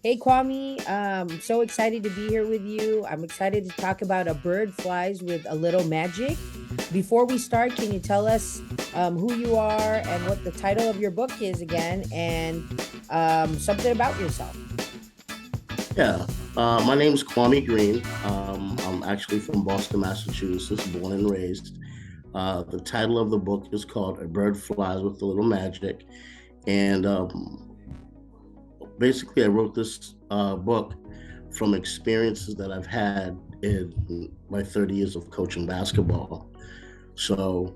Hey Kwami, so excited to be here with you. I'm excited to talk about A Bird Flies with a Little Magic. Before we start, can you tell us who you are and what the title of your book is again, and something about yourself? Yeah, my name is Kwame Green. I'm actually from Boston, Massachusetts, born and raised. The title of the book is called A Bird Flies with a Little Magic. And basically, I wrote this book from experiences that I've had in my 30 years of coaching basketball. So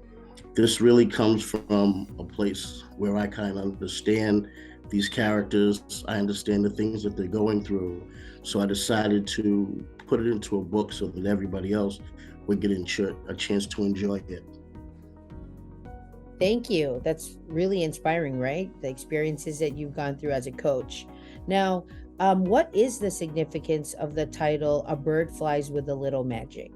this really comes from a place where I kind of understand these characters. I understand the things that they're going through. So I decided to put it into a book so that everybody else would get a chance to enjoy it. Thank you. That's really inspiring, right? The experiences that you've gone through as a coach. Now, what is the significance of the title A Bird Flies with a Little Magic?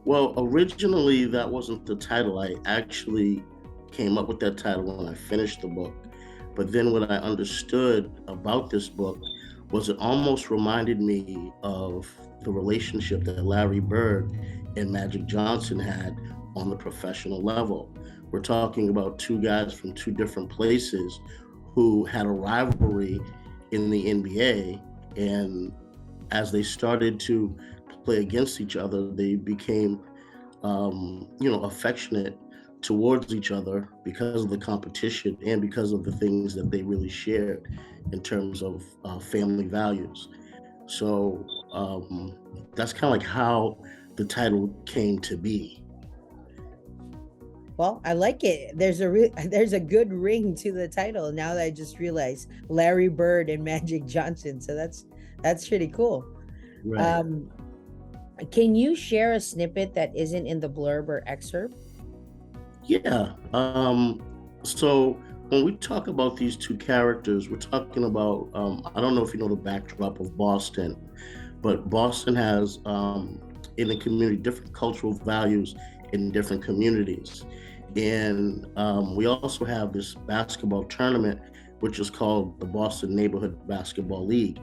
Well, originally that wasn't the title. I actually came up with that title when I finished the book. But then what I understood about this book was it almost reminded me of the relationship that Larry Bird and Magic Johnson had on the professional level. We're talking about two guys from two different places who had a rivalry in the NBA. And as they started to play against each other, they became, affectionate towards each other because of the competition and because of the things that they really shared in terms of family values. So that's kind of like how the title came to be. Well, I like it. There's a good ring to the title. Now that I just realized Larry Bird and Magic Johnson. So that's pretty cool. Right. Um, can you share a snippet that isn't in the blurb or excerpt? Yeah. So when we talk about these two characters, we're talking about, I don't know if you know the backdrop of Boston, but Boston has in the community different cultural values in different communities. And we also have this basketball tournament, which is called the Boston Neighborhood Basketball League.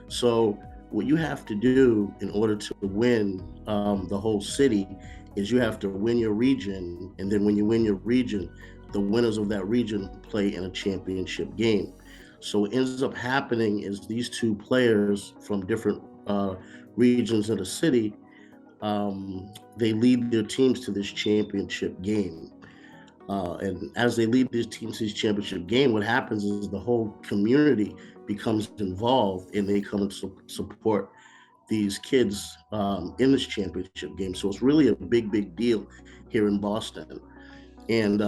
So what you have to do in order to win the whole city is you have to win your region, and then when you win your region, the winners of that region play in a championship game. So what ends up happening is these two players from different regions of the city, they lead their teams to this championship game. And as they lead these teams to this championship game, what happens is the whole community becomes involved and they come and support these kids in this championship game. So it's really a big, big deal here in Boston. And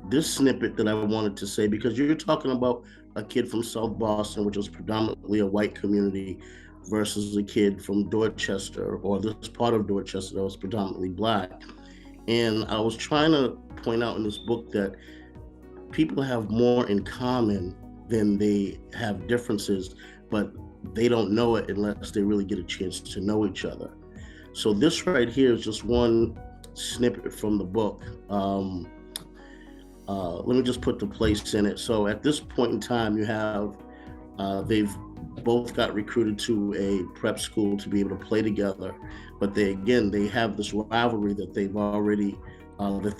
this snippet that I wanted to say, because you're talking about a kid from South Boston, which is predominantly a white community, versus a kid from Dorchester or this part of Dorchester that was predominantly black. And I was trying to point out in this book that people have more in common than they have differences, but they don't know it unless they really get a chance to know each other. So this right here is just one snippet from the book. Let me just put the place in it. So at this point in time, you have they've both got recruited to a prep school to be able to play together, but they have this rivalry that they've already that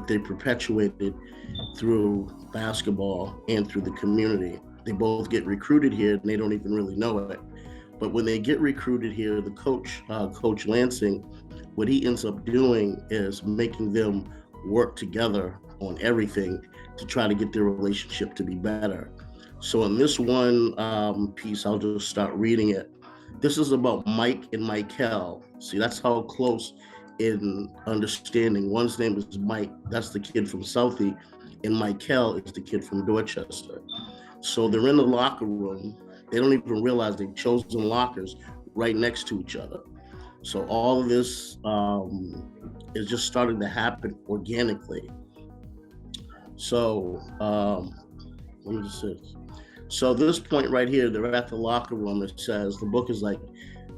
they perpetuated through basketball and through the community. They both get recruited here and they don't even really know it. But when they get recruited here, the coach, Coach Lansing, what he ends up doing is making them work together on everything to try to get their relationship to be better. So in this one piece, I'll just start reading it. This is about Mike and Mikell. See, that's how close in understanding. One's name is Mike, that's the kid from Southie, and Mikell is the kid from Dorchester. So they're in the locker room. They don't even realize they've chosen lockers right next to each other. So all of this is just starting to happen organically. So let me just say this. So this point right here, they're at the locker room. It says, the book is like,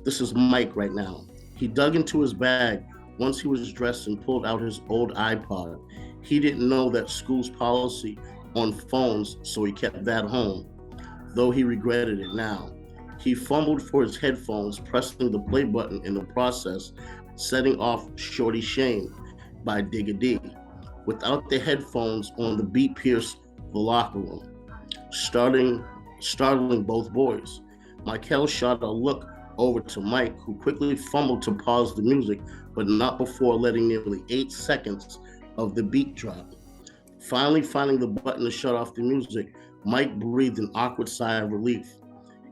this is Mike right now. He dug into his bag once he was dressed and pulled out his old iPod. He didn't know that school's policy on phones, so he kept that home, though he regretted it now. He fumbled for his headphones, pressing the play button in the process, setting off Shorty Shame by Digga D. Without the headphones on, the beat pierced the locker room, startling both boys. Mikell shot a look over to Mike, who quickly fumbled to pause the music, but not before letting nearly 8 seconds of the beat drop. Finally finding the button to shut off the music, Mike breathed an awkward sigh of relief.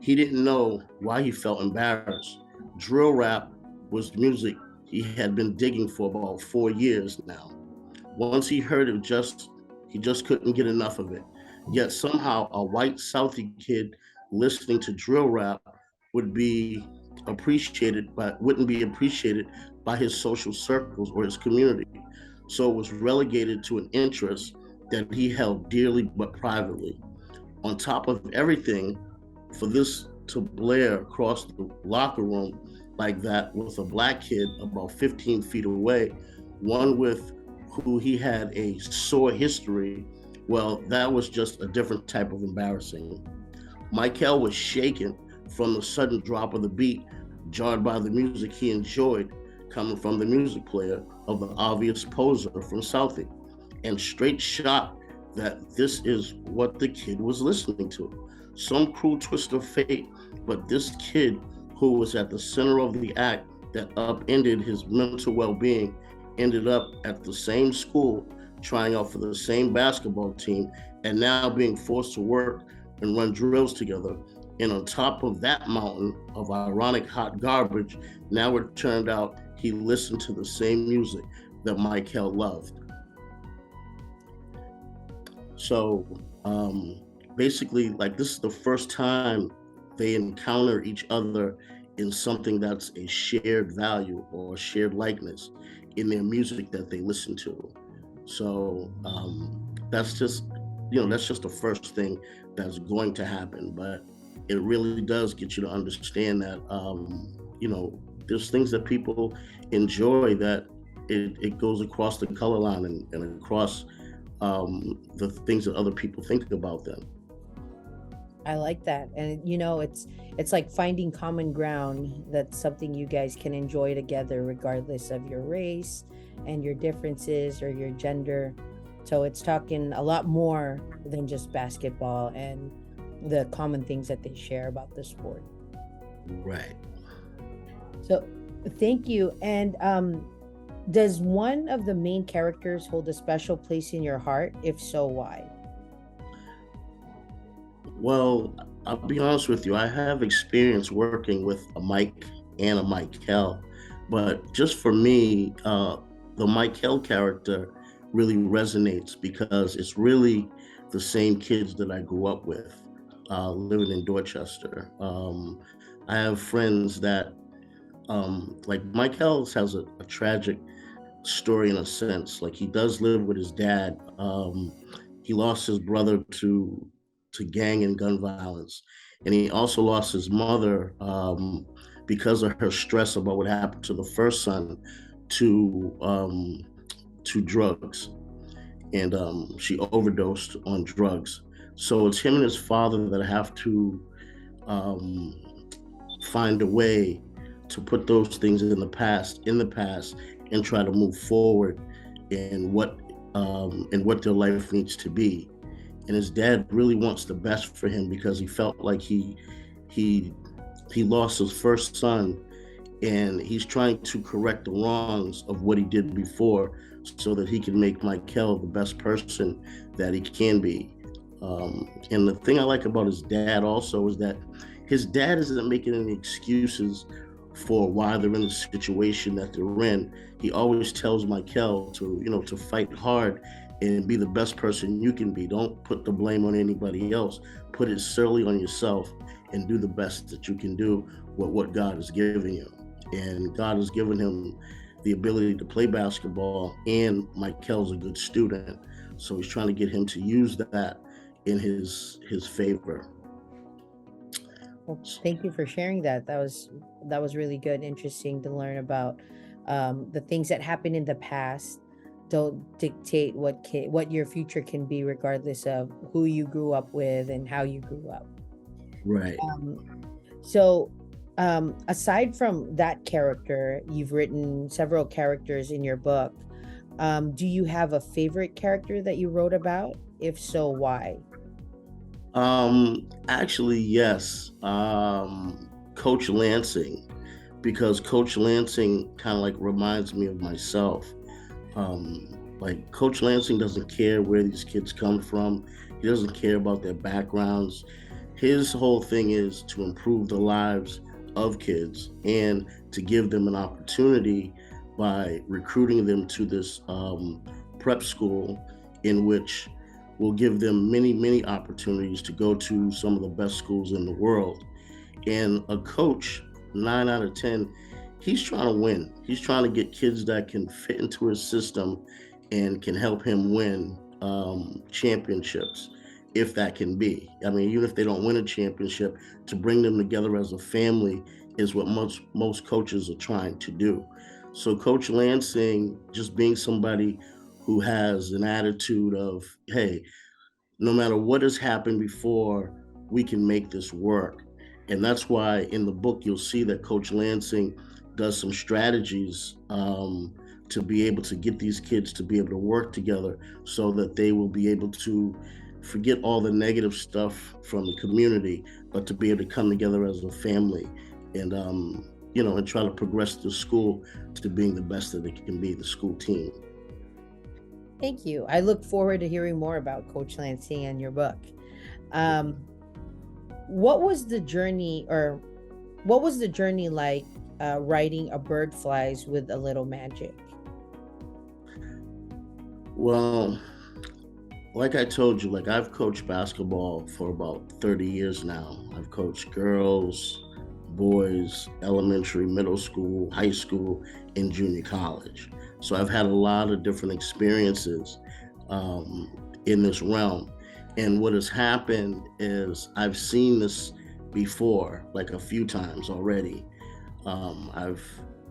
He didn't know why he felt embarrassed. Drill rap was music he had been digging for about 4 years now. Once he heard it, he just couldn't get enough of it. Yet somehow a white Southie kid listening to drill rap wouldn't be appreciated by his social circles or his community. So it was relegated to an interest that he held dearly but privately. On top of everything, for this to blare across the locker room like that with a black kid about 15 feet away, one with who he had a sore history, well, that was just a different type of embarrassing. Mikell was shaken from the sudden drop of the beat, jarred by the music he enjoyed coming from the music player of the obvious poser from Southie, and straight shocked that this is what the kid was listening to. Some cruel twist of fate, but this kid who was at the center of the act that upended his mental well-being ended up at the same school, trying out for the same basketball team, and now being forced to work and run drills together. And on top of that mountain of ironic hot garbage, now it turned out he listened to the same music that Mikell loved. So basically, like, this is the first time they encounter each other in something that's a shared value or a shared likeness in their music that they listen to. So that's just the first thing that's going to happen. But it really does get you to understand that there's things that people enjoy, that it goes across the color line and across the things that other people think about them. I like that. And it's like finding common ground. That's something you guys can enjoy together regardless of your race and your differences or your gender. So it's talking a lot more than just basketball and the common things that they share about the sport. Right. So thank you. And does one of the main characters hold a special place in your heart? If so, why? Well, I'll be honest with you. I have experience working with a Mike and a Mikell, but just for me, the Mikell character really resonates because it's really the same kids that I grew up with, living in Dorchester. I have friends that, like Mikell has a tragic story in a sense. Like, he does live with his dad. He lost his brother to gang and gun violence, and he also lost his mother because of her stress about what happened to the first son to drugs, and she overdosed on drugs. So it's him and his father that have to find a way to put those things in the past, and try to move forward in what their life needs to be. And his dad really wants the best for him because he felt like he lost his first son, and he's trying to correct the wrongs of what he did before so that he can make Mikell the best person that he can be. And the thing I like about his dad also is that his dad isn't making any excuses for why they're in the situation that they're in. He always tells Mikell to fight hard and be the best person you can be. Don't put the blame on anybody else. Put it solely on yourself and do the best that you can do with what God has given you. And God has given him the ability to play basketball, and Mikell's a good student. So he's trying to get him to use that in his favor. Well, thank you for sharing that. That was really good, interesting to learn about the things that happened in the past don't dictate what your future can be, regardless of who you grew up with and how you grew up. Right. Um, so, aside from that character, you've written several characters in your book. Do you have a favorite character that you wrote about? If so, why? Actually, yes. Coach Lansing, because Coach Lansing kind of like reminds me of myself. Like Coach Lansing doesn't care where these kids come from. He doesn't care about their backgrounds. His whole thing is to improve the lives of kids and to give them an opportunity by recruiting them to this prep school in which will give them many, many opportunities to go to some of the best schools in the world. And a coach, 9 out of 10, he's trying to win. He's trying to get kids that can fit into his system and can help him win championships, if that can be. I mean, even if they don't win a championship, to bring them together as a family is what most coaches are trying to do. So Coach Lansing, just being somebody who has an attitude of, hey, no matter what has happened before, we can make this work. And that's why in the book, you'll see that Coach Lansing does some strategies to be able to get these kids to be able to work together so that they will be able to forget all the negative stuff from the community, but to be able to come together as a family and, and try to progress the school to being the best that it can be, the school team. Thank you. I look forward to hearing more about Coach Lansing and your book. Um, what was the journey, or what was the journey like writing A Bird Flies with a Little Magic? Well, like I told you, like I've coached basketball for about 30 years now. I've coached girls, boys, elementary, middle school, high school, and junior college. So I've had a lot of different experiences in this realm. And what has happened is I've seen this before, like a few times already. I've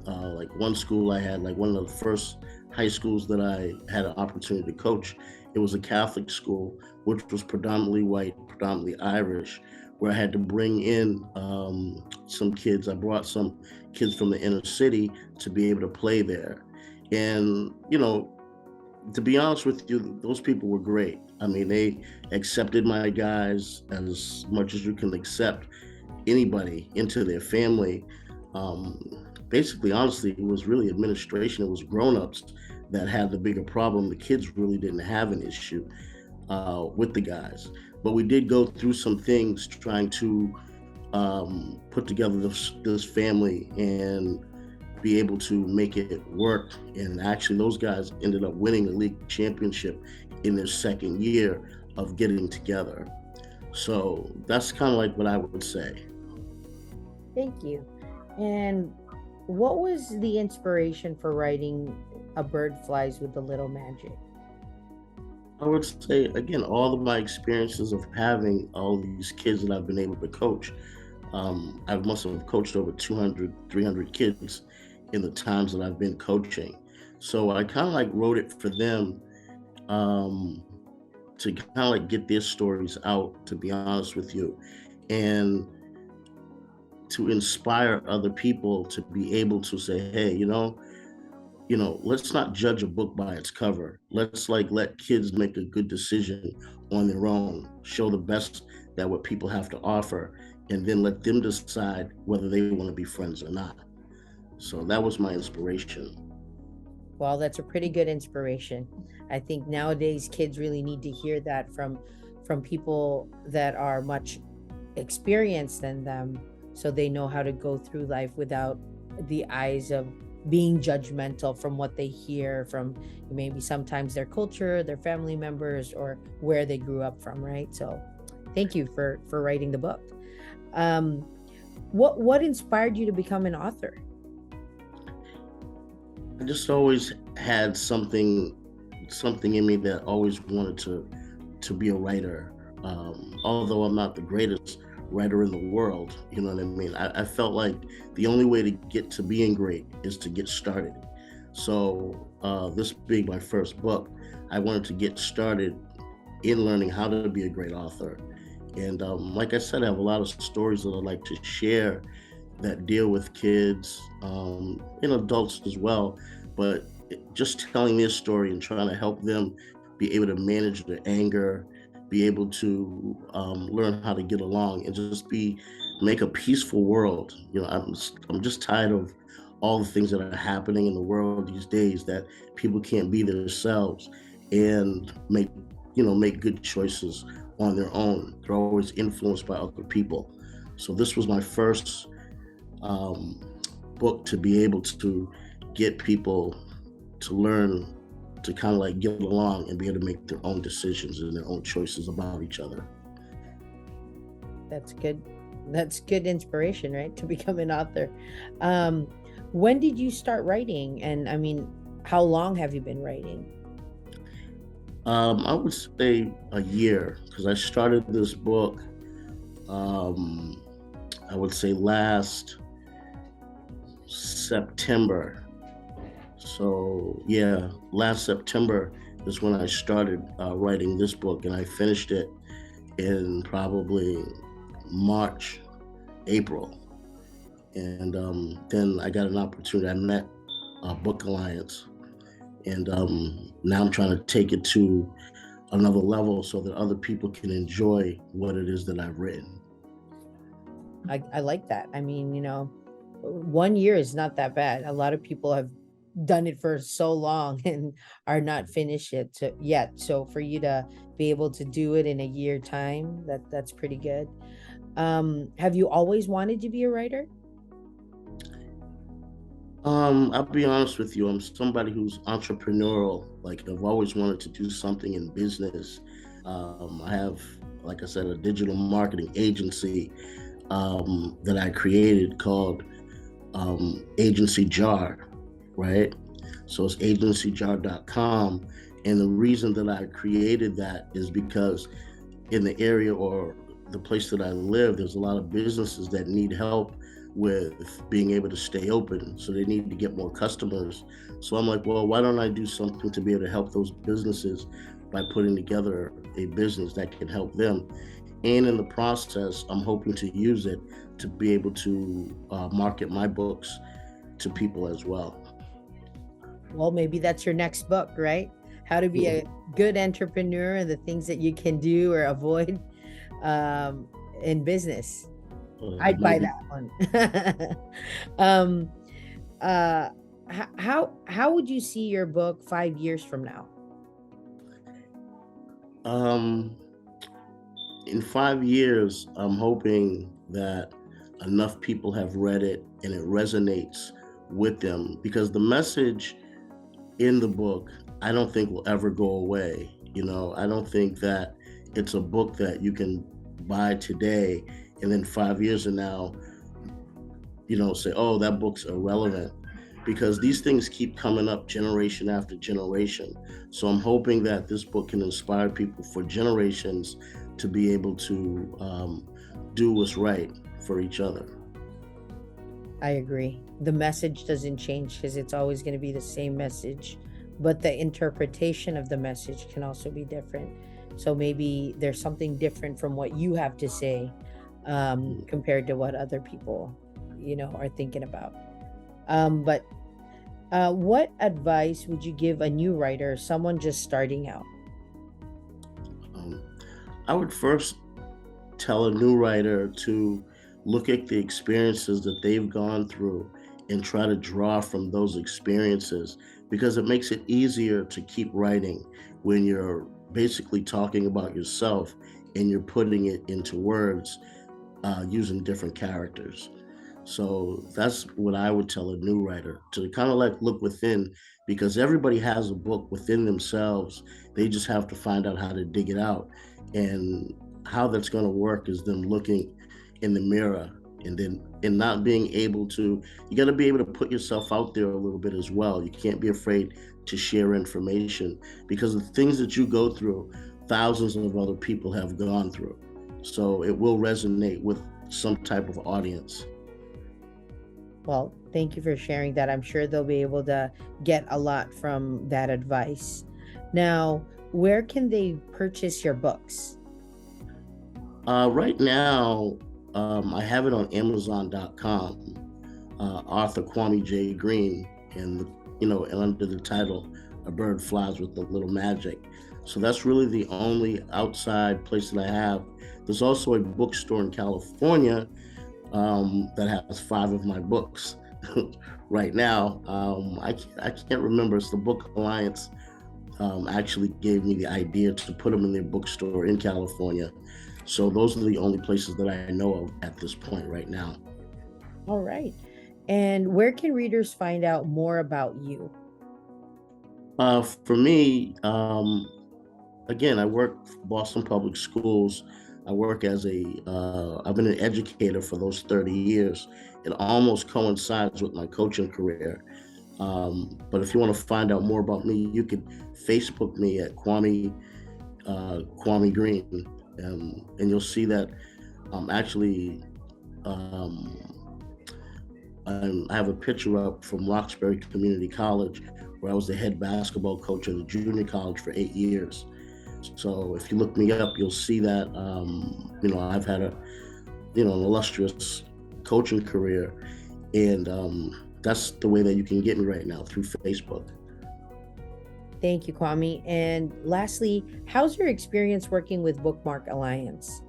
like one school I had, like one of the first high schools that I had an opportunity to coach. It was a Catholic school, which was predominantly white, predominantly Irish, where I had to bring in some kids. I brought some kids from the inner city to be able to play there. And, to be honest with you, those people were great. I mean, they accepted my guys as much as you can accept anybody into their family. Basically, honestly, it was really administration. It was grown-ups that had the bigger problem. The kids really didn't have an issue with the guys, but we did go through some things trying to put together this family and be able to make it work. And actually, those guys ended up winning the league championship in their second year of getting together. So that's kind of like what I would say. Thank you. And what was the inspiration for writing A Bird Flies with a Little Magic? I would say, again, all of my experiences of having all these kids that I've been able to coach. I must have coached over 200, 300 kids in the times that I've been coaching. So I kind of like wrote it for them um, to kind of like get their stories out, to be honest with you, and to inspire other people to be able to say, hey, let's not judge a book by its cover. Let's like let kids make a good decision on their own, show the best that what people have to offer, and then let them decide whether they want to be friends or not. So that was my inspiration. Well, that's a pretty good inspiration. I think nowadays kids really need to hear that from people that are much experienced than them, so they know how to go through life without the eyes of being judgmental from what they hear from maybe sometimes their culture, their family members, or where they grew up from, right? So thank you for writing the book. Um what inspired you to become an author? I just always had something in me that always wanted to be a writer. Although I'm not the greatest writer in the world. You know what I mean? I felt like the only way to get to being great is to get started. So this being my first book, I wanted to get started in learning how to be a great author. And like I said, I have a lot of stories that I'd like to share that deal with kids and adults as well. But just telling their story and trying to help them be able to manage their anger, be able to learn how to get along, and just make a peaceful world. You know, I'm just tired of all the things that are happening in the world these days, that people can't be themselves and make good choices on their own. They're always influenced by other people. So this was my first um, book to be able to get people to learn to kind of like get along and be able to make their own decisions and their own choices about each other. That's good. That's good inspiration, right? To become an author. Um, when did you start writing? And I mean, how long have you been writing? I would say a year, because I started this book, um, I would say last September. So yeah, last September is when I started writing this book, and I finished it in probably March, April. And then I got an opportunity. I met Book Alliance, and now I'm trying to take it to another level so that other people can enjoy what it is that I've written. I like that. I mean, 1 year is not that bad. A lot of people have done it for so long and are not finished yet. So for you to be able to do it in a year time, that's pretty good. Have you always wanted to be a writer? I'll be honest with you. I'm somebody who's entrepreneurial. Like, I've always wanted to do something in business. I have, like I said, a digital marketing agency that I created called Agency Jar, right? So it's agencyjar.com. And the reason that I created that is because in the area or the place that I live, there's a lot of businesses that need help with being able to stay open. So they need to get more customers. So I'm like, well, why don't I do something to be able to help those businesses by putting together a business that can help them? And in the process, I'm hoping to use it to be able to market my books to people as well. Well, maybe that's your next book, right? How to be a good entrepreneur and the things that you can do or avoid in business. I'd buy Maybe. that one. um, uh, how would you see your book 5 years from now? Um, in 5 years, I'm hoping that enough people have read it and it resonates with them, because the message in the book, I don't think will ever go away. I don't think that it's a book that you can buy today and then 5 years from now, say, oh, that book's irrelevant, because these things keep coming up generation after generation. So I'm hoping that this book can inspire people for generations to be able to do what's right for each other. I agree. The message doesn't change because it's always going to be the same message, but the interpretation of the message can also be different. So maybe there's something different from what you have to say compared to what other people, are thinking about. But what advice would you give a new writer, someone just starting out? Um, I would first tell a new writer to look at the experiences that they've gone through and try to draw from those experiences, because it makes it easier to keep writing when you're basically talking about yourself and you're putting it into words using different characters. So that's what I would tell a new writer, to kind of like look within, because everybody has a book within themselves. They just have to find out how to dig it out. And how that's going to work is them looking in the mirror, and not being able to, you got to be able to put yourself out there a little bit as well. You can't be afraid to share information, because the things that you go through, thousands of other people have gone through. So it will resonate with some type of audience. Well, thank you for sharing that. I'm sure they'll be able to get a lot from that advice. Now, where can they purchase your books? Right now, I have it on Amazon.com. Author Kwami J. Green, and and under the title "A Bird Flies with a Little Magic." So that's really the only outside place that I have. There's also a bookstore in California that has 5 of my books right now. I can't remember. It's the Book Alliance actually gave me the idea to put them in their bookstore in California. So those are the only places that I know of at this point right now. All right. And where can readers find out more about you? For me, again, I work for Boston Public Schools. I work as I've been an educator for those 30 years. It almost coincides with my coaching career. But if you want to find out more about me, you can Facebook me at Kwami Green, and you'll see that I'm actually um, I have a picture up from Roxbury Community College, where I was the head basketball coach of the junior college for 8 years. So if you look me up, you'll see that I've had an illustrious coaching career, and that's the way that you can get me right now, through Facebook. Thank you, Kwame. And lastly, how's your experience working with Bookmark Alliance?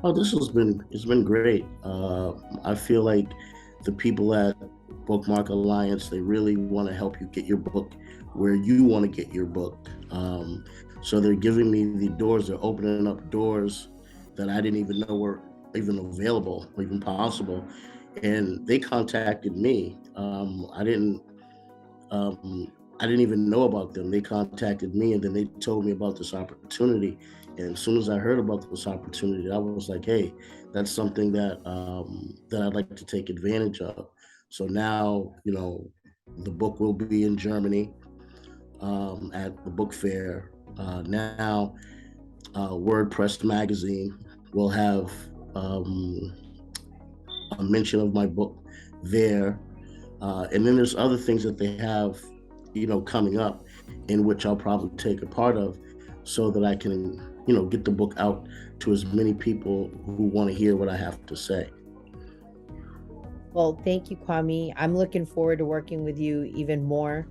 Oh, it's been great. I feel like the people at Bookmark Alliance, they really want to help you get your book where you want to get your book. So they're giving me the doors. They're opening up doors that I didn't even know were even available or even possible. And they contacted me. Um, I didn't even know about them. They contacted me, and then they told me about this opportunity. And as soon as I heard about this opportunity, I was like, "Hey, that's something that I'd like to take advantage of." So now, the book will be in Germany at the book fair. Now, WordPress magazine will have um, a mention of my book there. And then there's other things that they have, coming up, in which I'll probably take a part of, so that I can, get the book out to as many people who want to hear what I have to say. Well, thank you, Kwame. I'm looking forward to working with you even more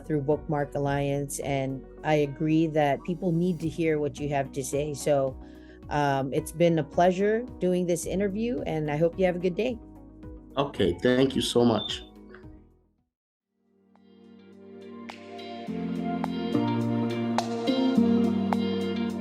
through Bookmark Alliance. And I agree that people need to hear what you have to say. So it's been a pleasure doing this interview, and I hope you have a good day. Okay, thank you so much.